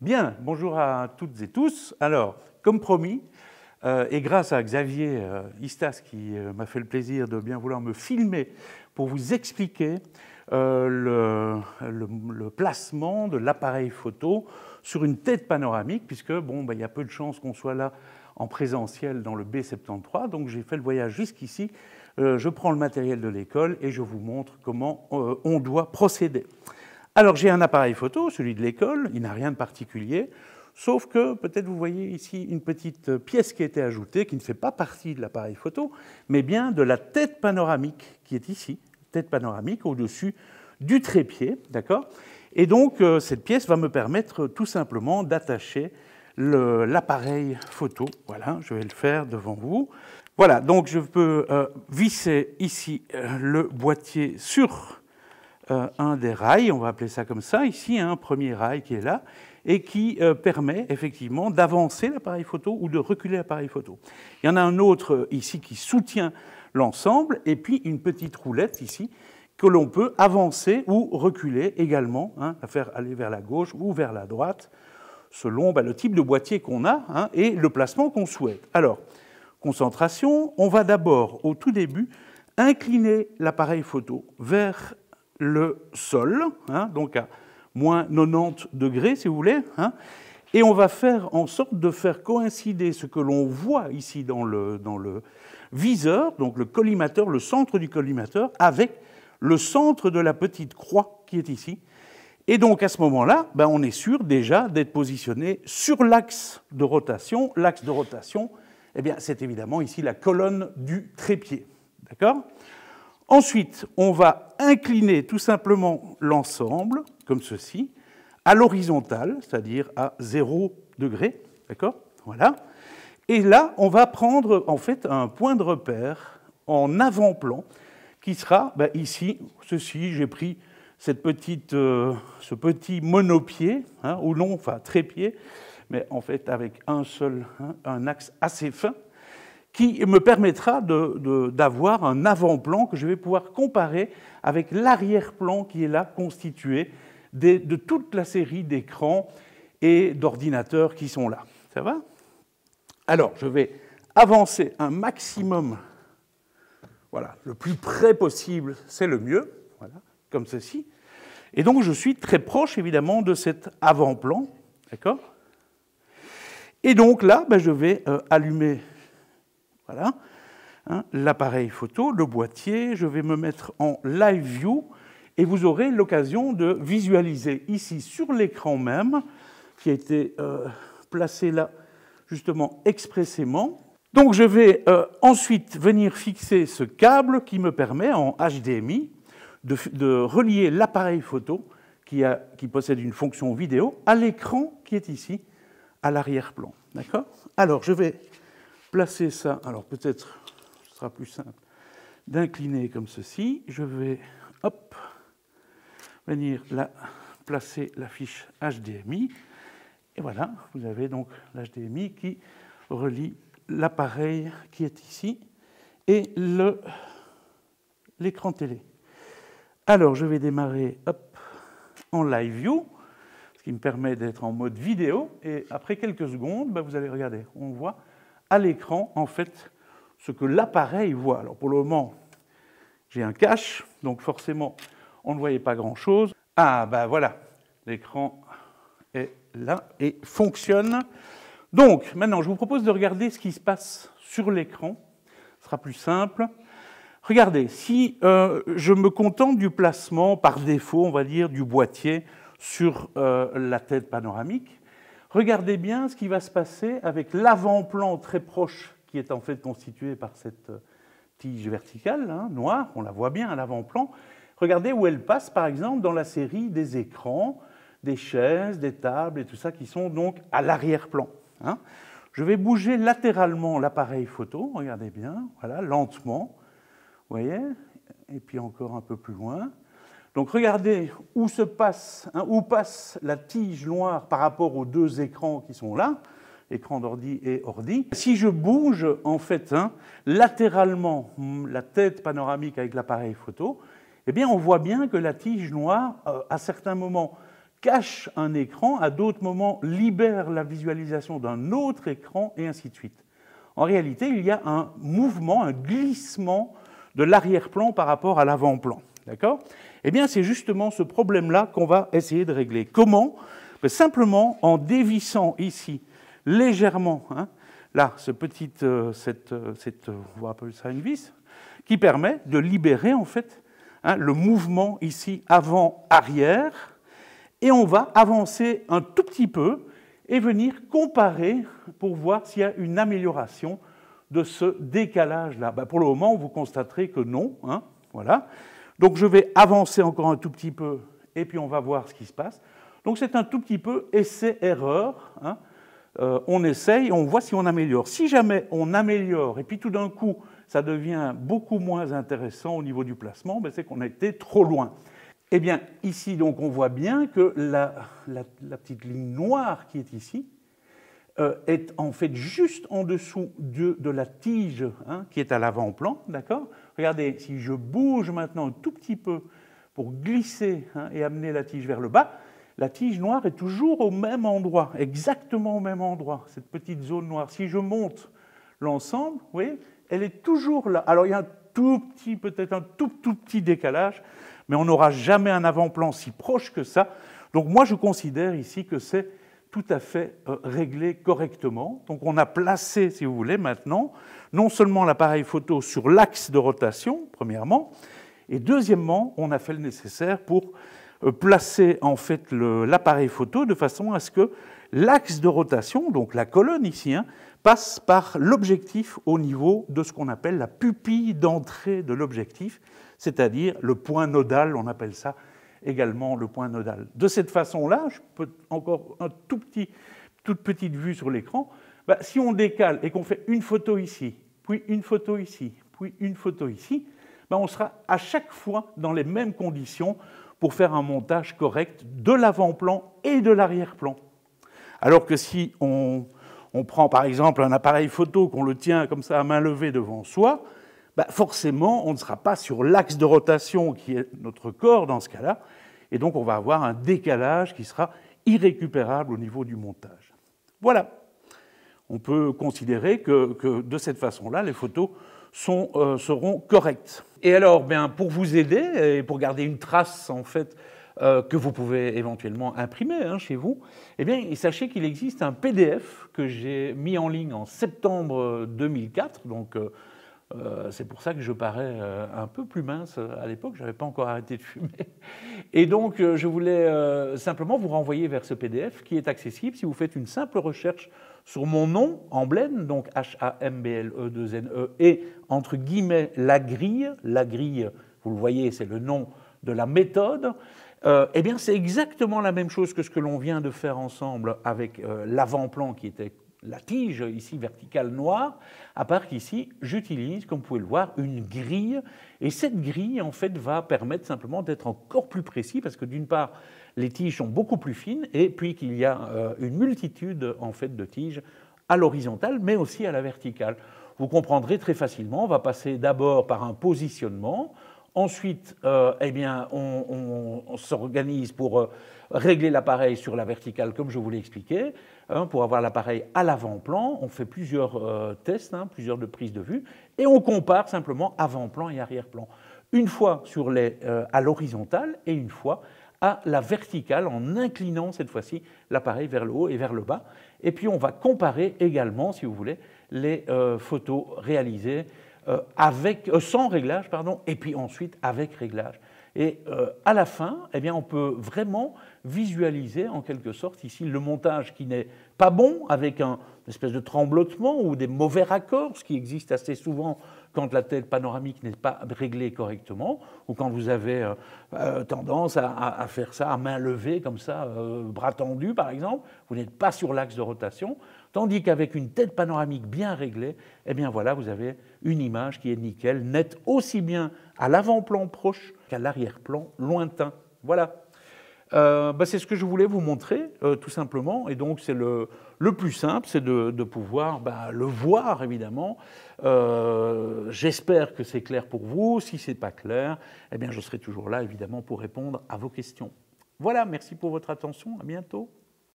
Bien, bonjour à toutes et tous. Alors, comme promis, et grâce à Xavier Istas qui m'a fait le plaisir de bien vouloir me filmer pour vous expliquer le placement de l'appareil photo sur une tête panoramique, puisque bon, il y a peu de chances qu'on soit là en présentiel dans le B73, donc j'ai fait le voyage jusqu'ici. Je prends le matériel de l'école et je vous montre comment on doit procéder. Alors j'ai un appareil photo, celui de l'école, il n'a rien de particulier, sauf que peut-être vous voyez ici une petite pièce qui a été ajoutée, qui ne fait pas partie de l'appareil photo, mais bien de la tête panoramique qui est ici, tête panoramique au-dessus du trépied, d'accord? Et donc cette pièce va me permettre tout simplement d'attacher l'appareil photo. Voilà, je vais le faire devant vous. Voilà, donc je peux visser ici le boîtier sur un des rails, on va appeler ça comme ça, ici un premier rail qui est là, et qui permet effectivement d'avancer l'appareil photo ou de reculer l'appareil photo. Il y en a un autre ici qui soutient l'ensemble, et puis une petite roulette ici, que l'on peut avancer ou reculer également, à faire aller vers la gauche ou vers la droite, selon le type de boîtier qu'on a et le placement qu'on souhaite. Alors, concentration, on va d'abord, au tout début, incliner l'appareil photo vers le sol, donc à moins 90 degrés, si vous voulez, et on va faire en sorte de faire coïncider ce que l'on voit ici dans le viseur, donc le collimateur, le centre du collimateur, avec le centre de la petite croix qui est ici. Et donc, à ce moment-là, on est sûr déjà d'être positionné sur l'axe de rotation. L'axe de rotation, c'est évidemment ici la colonne du trépied. D'accord ? Ensuite, on va incliner tout simplement l'ensemble, comme ceci, à l'horizontale, c'est-à-dire à 0 degré, d'accord ? Voilà. Et là, on va prendre en fait un point de repère en avant-plan, qui sera ici, ceci, j'ai pris ce petit monopied, ou non, enfin trépied, mais en fait avec un axe assez fin, qui me permettra d'avoir un avant-plan que je vais pouvoir comparer avec l'arrière-plan qui est là, constitué de toute la série d'écrans et d'ordinateurs qui sont là. Ça va ? Alors, je vais avancer un maximum, voilà, le plus près possible, c'est le mieux, voilà, comme ceci. Et donc, je suis très proche, évidemment, de cet avant-plan, d'accord ? Et donc là, je vais allumer... Voilà, l'appareil photo, le boîtier, je vais me mettre en live view et vous aurez l'occasion de visualiser ici sur l'écran même, qui a été placé là justement expressément. Donc je vais ensuite venir fixer ce câble qui me permet en HDMI de relier l'appareil photo qui possède une fonction vidéo à l'écran qui est ici à l'arrière-plan. D'accord ? Alors je vais placer ça, alors peut-être ce sera plus simple d'incliner comme ceci. Je vais venir là placer la fiche HDMI. Et voilà, vous avez donc l'HDMI qui relie l'appareil qui est ici et l'écran télé. Alors je vais démarrer en live view, ce qui me permet d'être en mode vidéo. Et après quelques secondes, vous allez regarder, on voit à l'écran, en fait, ce que l'appareil voit. Alors, pour le moment, j'ai un cache, donc forcément, on ne voyait pas grand-chose. Ah, voilà, l'écran est là et fonctionne. Donc, maintenant, je vous propose de regarder ce qui se passe sur l'écran. Ce sera plus simple. Regardez, si je me contente du placement, par défaut, on va dire, du boîtier sur la tête panoramique, regardez bien ce qui va se passer avec l'avant-plan très proche qui est en fait constitué par cette tige verticale, noire, on la voit bien à l'avant-plan. Regardez où elle passe, par exemple, dans la série des écrans, des chaises, des tables et tout ça qui sont donc à l'arrière-plan. Je vais bouger latéralement l'appareil photo, regardez bien, voilà, lentement, vous voyez, et puis encore un peu plus loin. Donc regardez où passe la tige noire par rapport aux deux écrans qui sont là, écran d'ordi et ordi. Si je bouge en fait latéralement la tête panoramique avec l'appareil photo, on voit bien que la tige noire, à certains moments, cache un écran, à d'autres moments libère la visualisation d'un autre écran, et ainsi de suite. En réalité, il y a un mouvement, un glissement de l'arrière-plan par rapport à l'avant-plan. D'accord ? Eh bien, c'est justement ce problème-là qu'on va essayer de régler. Comment ? Ben, simplement en dévissant ici légèrement, hein, là, on va appeler ça une vis, qui permet de libérer en fait hein, le mouvement ici avant-arrière, et on va avancer un tout petit peu et venir comparer pour voir s'il y a une amélioration de ce décalage-là. Ben, pour le moment, vous constaterez que non. Hein, voilà. Donc je vais avancer encore un tout petit peu et puis on va voir ce qui se passe. Donc c'est un tout petit peu essai-erreur. Hein. On essaye, on voit si on améliore. Si jamais on améliore et puis tout d'un coup ça devient beaucoup moins intéressant au niveau du placement, ben c'est qu'on a été trop loin. Eh bien ici donc on voit bien que la petite ligne noire qui est ici est en fait juste en dessous de la tige hein, qui est à l'avant-plan, d'accord ? Regardez, si je bouge maintenant un tout petit peu pour glisser hein, et amener la tige vers le bas, la tige noire est toujours au même endroit, exactement au même endroit, cette petite zone noire. Si je monte l'ensemble, vous voyez, elle est toujours là. Alors il y a un tout petit, peut-être un tout petit décalage, mais on n'aura jamais un avant-plan si proche que ça. Donc moi je considère ici que c'est tout à fait réglé correctement. Donc on a placé, si vous voulez, maintenant, non seulement l'appareil photo sur l'axe de rotation, premièrement, et deuxièmement, on a fait le nécessaire pour placer en fait l'appareil photo de façon à ce que l'axe de rotation, donc la colonne ici, hein, passe par l'objectif au niveau de ce qu'on appelle la pupille d'entrée de l'objectif, c'est-à-dire le point nodal, on appelle ça également le point nodal. De cette façon-là, je peux encore un toute petite vue sur l'écran, ben, si on décale et qu'on fait une photo ici, puis une photo ici, puis une photo ici, ben, on sera à chaque fois dans les mêmes conditions pour faire un montage correct de l'avant-plan et de l'arrière-plan. Alors que si on prend par exemple un appareil photo, qu'on le tient comme ça à main levée devant soi, ben forcément on ne sera pas sur l'axe de rotation qui est notre corps dans ce cas-là, et donc on va avoir un décalage qui sera irrécupérable au niveau du montage. Voilà. On peut considérer que de cette façon-là, les photos seront correctes. Et alors, bien, pour vous aider et pour garder une trace en fait que vous pouvez éventuellement imprimer hein, chez vous, eh bien, sachez qu'il existe un PDF que j'ai mis en ligne en septembre 2004. Donc, c'est pour ça que je parais un peu plus mince à l'époque. Je n'avais pas encore arrêté de fumer. Et donc, je voulais simplement vous renvoyer vers ce PDF qui est accessible si vous faites une simple recherche sur mon nom, Hamblène, donc H-A-M-B-L-E-2-N-E, et entre guillemets la grille, vous le voyez, c'est le nom de la méthode, eh bien c'est exactement la même chose que ce que l'on vient de faire ensemble avec l'avant-plan qui était la tige ici verticale noire, à part qu'ici j'utilise, comme vous pouvez le voir, une grille, et cette grille en fait va permettre simplement d'être encore plus précis, parce que d'une part, les tiges sont beaucoup plus fines, et puis qu'il y a une multitude en fait, de tiges à l'horizontale, mais aussi à la verticale. Vous comprendrez très facilement, on va passer d'abord par un positionnement, ensuite eh bien, on s'organise pour régler l'appareil sur la verticale, comme je vous l'ai expliqué, hein, pour avoir l'appareil à l'avant-plan. On fait plusieurs tests, hein, plusieurs de prises de vue, et on compare simplement avant-plan et arrière-plan. Une fois à l'horizontale et une fois à la verticale, en inclinant cette fois-ci l'appareil vers le haut et vers le bas. Et puis on va comparer également, si vous voulez, les photos réalisées sans réglage, et puis ensuite avec réglage. Et à la fin, eh bien, on peut vraiment visualiser en quelque sorte ici le montage qui n'est pas bon, avec une espèce de tremblotement ou des mauvais raccords, ce qui existe assez souvent quand la tête panoramique n'est pas réglée correctement, ou quand vous avez tendance à faire ça à main levée, comme ça, bras tendus par exemple, vous n'êtes pas sur l'axe de rotation, tandis qu'avec une tête panoramique bien réglée, eh bien voilà, vous avez une image qui est nickel, nette, aussi bien à l'avant-plan proche qu'à l'arrière-plan lointain. Voilà. C'est ce que je voulais vous montrer, tout simplement, et donc c'est le plus simple, c'est de pouvoir le voir, évidemment. J'espère que c'est clair pour vous. Si ce n'est pas clair, eh bien, je serai toujours là, évidemment, pour répondre à vos questions. Voilà, merci pour votre attention, à bientôt.